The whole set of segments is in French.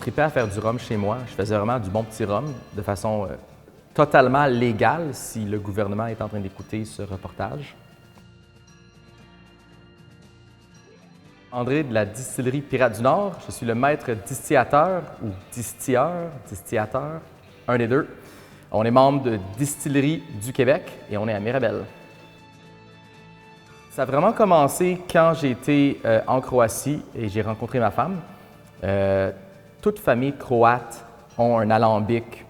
tripais à faire du rhum chez moi. Je faisais vraiment du bon petit rhum de façon totalement légale si le gouvernement est en train d'écouter ce reportage. André de la distillerie Pirate du Nord. Je suis le maître distillateur ou distillateur, un des deux. On est membre de Distillerie du Québec et on est à Mirabel. Ça a vraiment commencé quand j'ai été en Croatie et j'ai rencontré ma femme. Toute famille croate ont un alambic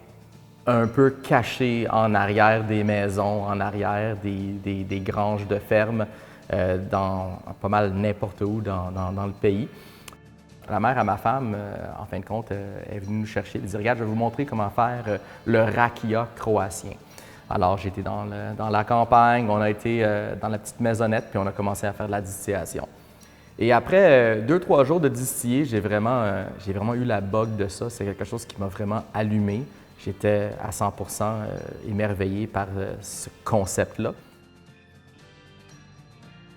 un peu caché en arrière des maisons, en arrière des granges de ferme, dans pas mal n'importe où dans le pays. La mère à ma femme, en fin de compte, est venue nous chercher. Elle dit « Regarde, je vais vous montrer comment faire le rakia croatien ». Alors, j'étais dans la campagne, on a été dans la petite maisonnette, puis on a commencé à faire de la distillation. Et après 2-3 jours de distiller, j'ai vraiment eu la bug de ça. C'est quelque chose qui m'a vraiment allumé. J'étais à 100% émerveillé par ce concept-là.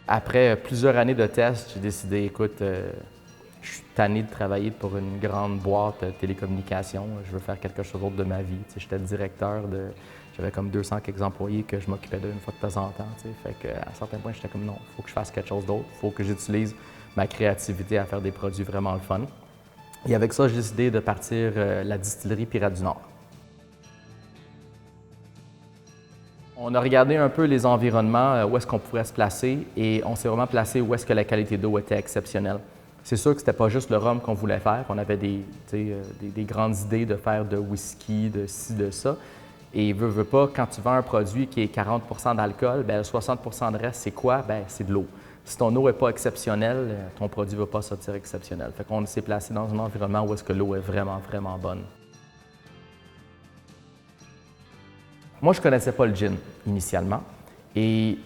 Après plusieurs années de tests, j'ai décidé, écoute, je suis tanné de travailler pour une grande boîte de télécommunications. Je veux faire quelque chose d'autre de ma vie. J'étais le directeur de... J'avais comme 200 quelques employés que je m'occupais d'eux une fois de temps en temps. Fait qu'à un certain point, j'étais comme non, il faut que je fasse quelque chose d'autre. Il faut que j'utilise ma créativité à faire des produits vraiment le fun. Et avec ça, j'ai décidé de partir la distillerie Pirate du Nord. On a regardé un peu les environnements, où est-ce qu'on pourrait se placer, et on s'est vraiment placé où est-ce que la qualité d'eau était exceptionnelle. C'est sûr que c'était pas juste le rhum qu'on voulait faire. On avait des grandes idées de faire de whisky, de ci, de ça. Et veux pas, quand tu vends un produit qui est 40 d'alcool, bien 60 de reste, c'est quoi? Bien, c'est de l'eau. Si ton eau n'est pas exceptionnelle, ton produit ne va pas sortir exceptionnel. Fait qu'on s'est placé dans un environnement où est-ce que l'eau est vraiment, vraiment bonne. Moi, je ne connaissais pas le gin initialement. Et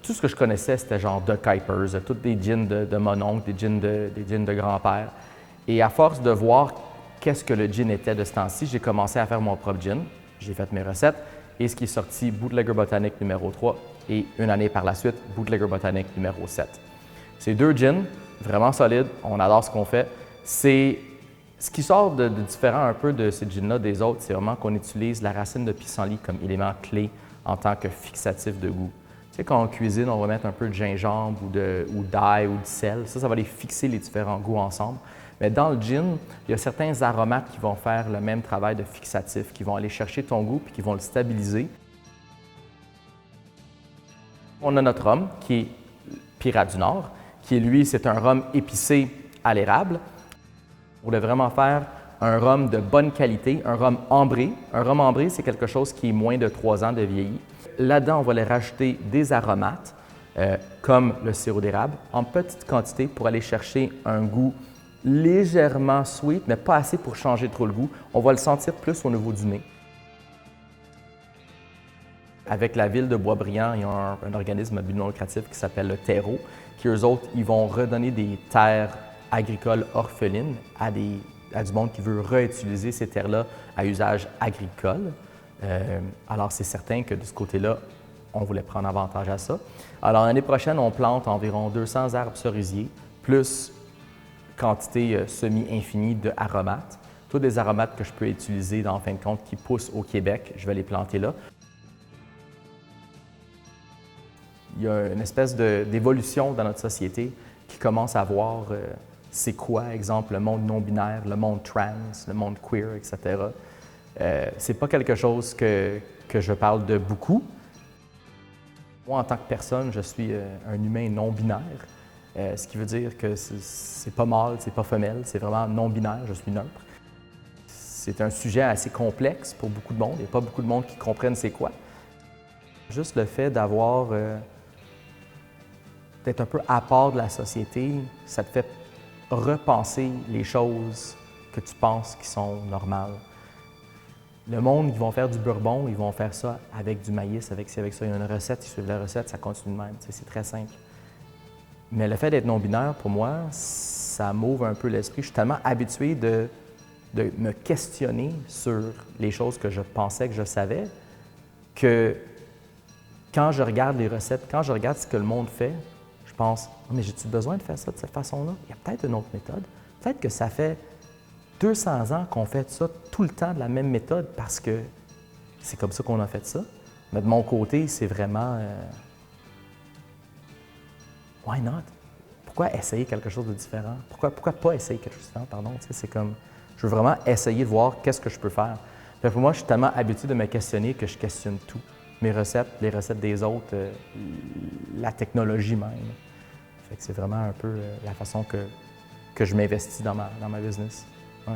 tout ce que je connaissais, c'était genre de Kuipers, tous des gins de mon oncle, des gins de grand-père. Et à force de voir qu'est-ce que le gin était de ce temps-ci, j'ai commencé à faire mon propre gin. J'ai fait mes recettes et ce qui est sorti, Bootlegger Botanic numéro 3 et une année par la suite, Bootlegger Botanic numéro 7. C'est 2 gins vraiment solides, on adore ce qu'on fait. C'est ce qui sort de différent un peu de ces gins-là des autres, c'est vraiment qu'on utilise la racine de pissenlit comme élément clé en tant que fixatif de goût. Tu sais, quand on cuisine, on va mettre un peu de gingembre ou d'ail ou de sel. Ça va les fixer les différents goûts ensemble. Mais dans le gin, il y a certains aromates qui vont faire le même travail de fixatif, qui vont aller chercher ton goût puis qui vont le stabiliser. On a notre rhum qui est Pirate du Nord, qui lui, c'est un rhum épicé à l'érable. On voulait vraiment faire un rhum de bonne qualité, un rhum ambré. Un rhum ambré, c'est quelque chose qui est moins de 3 ans de vieilli. Là-dedans, on va aller rajouter des aromates, comme le sirop d'érable, en petite quantité pour aller chercher un goût légèrement sweet, mais pas assez pour changer trop le goût. On va le sentir plus au niveau du nez. Avec la ville de Boisbriand, il y a un organisme à but non lucratif qui s'appelle le Terreau, qui eux autres, ils vont redonner des terres agricoles orphelines à du monde qui veut réutiliser ces terres-là à usage agricole. Alors c'est certain que de ce côté-là, on voulait prendre avantage à ça. Alors l'année prochaine, on plante environ 200 arbres cerisiers, plus quantité semi-infinie d'aromates. Tous des aromates que je peux utiliser, en fin de compte, qui poussent au Québec, je vais les planter là. Il y a une espèce d'évolution dans notre société qui commence à voir c'est quoi, exemple, le monde non-binaire, le monde trans, le monde queer, etc. C'est pas quelque chose que je parle de beaucoup. Moi, en tant que personne, je suis un humain non-binaire. Ce qui veut dire que c'est pas mâle, c'est pas femelle, c'est vraiment non-binaire, je suis neutre. C'est un sujet assez complexe pour beaucoup de monde. Il n'y a pas beaucoup de monde qui comprennent c'est quoi. Juste le fait d'être un peu à part de la société, ça te fait repenser les choses que tu penses qui sont normales. Le monde, ils vont faire du bourbon, ils vont faire ça avec du maïs, avec ça. Il y a une recette, ils suivent la recette, ça continue de même. C'est très simple. Mais le fait d'être non-binaire, pour moi, ça m'ouvre un peu l'esprit. Je suis tellement habitué de me questionner sur les choses que je pensais que je savais, que quand je regarde les recettes, quand je regarde ce que le monde fait, je pense, mais j'ai-tu besoin de faire ça de cette façon-là? Il y a peut-être une autre méthode. Peut-être que ça fait 200 ans qu'on fait ça tout le temps de la même méthode parce que c'est comme ça qu'on a fait ça. Mais de mon côté, c'est vraiment why not? Pourquoi essayer quelque chose de différent? Pourquoi pas essayer quelque chose de différent, pardon? Tu sais, c'est comme, je veux vraiment essayer de voir qu'est-ce que je peux faire. Puis pour moi, je suis tellement habitué de me questionner que je questionne tout. Mes recettes, les recettes des autres, la technologie même. Fait que c'est vraiment un peu la façon que je m'investis dans ma business. Ouais.